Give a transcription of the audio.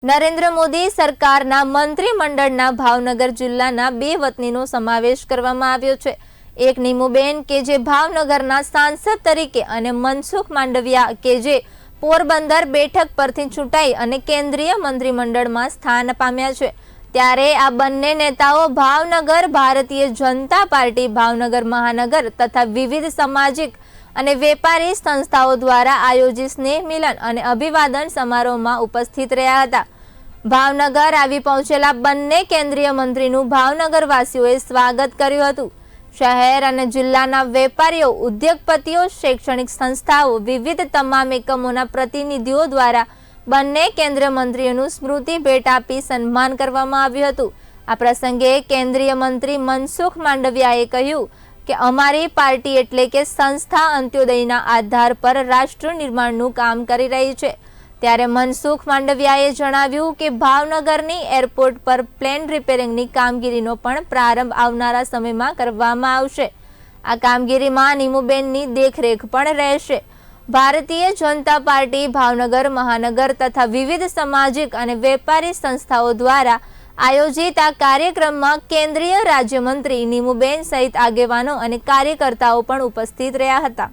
નરેન્દ્ર મોદી સરકારના મંત્રીમંડળના ભાવનગર જિલ્લાના 2 વતનીનો સમાવેશ કરવામાં આવ્યો છે। એક નીમુબેન કે જે ભાવનગરના સાંસદ તરીકે અને મનસુખ માંડવિયા કે જે પોરબંદર બેઠક પરથી ચૂંટાઈ અને કેન્દ્રીય મંત્રીમંડળમાં સ્થાન પામ્યા છે। ત્યારે આ બંને નેતાઓ ભાવનગર ભારતીય જનતા પાર્ટી ભાવનગર મહાનગર તથા વિવિધ સામાજિક અને વેપારી સંસ્થાઓ દ્વારા આયોજિત સ્નેહ મિલન અને અભિવાદન સમારોહમાં ઉપસ્થિત રહ્યા હતા। ભાવનગર આવી પહોંચેલા બંને કેન્દ્રીય મંત્રીનું ભાવનગરવાસીઓએ સ્વાગત કર્યું હતું। શહેર અને જિલ્લાના વેપારીઓ, ઉદ્યોગપતિઓ, શૈક્ષણિક સંસ્થાઓ, વિવિધ તમામ એકમોના પ્રતિનિધિઓ દ્વારા બંને કેન્દ્રીય મંત્રીઓનું સ્મૃતિ ભેટ આપી સન્માન કરવામાં આવ્યું હતું। આ પ્રસંગે કેન્દ્રીય મંત્રી મનસુખ માંડવિયાએ કહ્યું કે અમારી પાર્ટી એટલે કે સંસ્થા અંત્યોદયના આધાર પર રાષ્ટ્ર નિર્માણનું કામ કરી રહી છે। ત્યારે મનસુખ માંડવિયાએ જણાવ્યું કે ભાવનગરની એરપોર્ટ પર પ્લેન રિપેરિંગની કામગીરીનો પણ પ્રારંભ આવનારા સમયમાં કરવામાં આવશે। આ કામગીરીમાં નીમુબેનની દેખરેખ પણ રહેશે। ભારતીય જનતા પાર્ટી ભાવનગર મહાનગર તથા વિવિધ સામાજિક અને વેપારી સંસ્થાઓ દ્વારા આયોજિત આ કાર્યક્રમમાં કેન્દ્રીય રાજ્યમંત્રી નીમુબેન સહિત આગેવાનો અને કાર્યકર્તાઓ પણ ઉપસ્થિત રહ્યા હતા।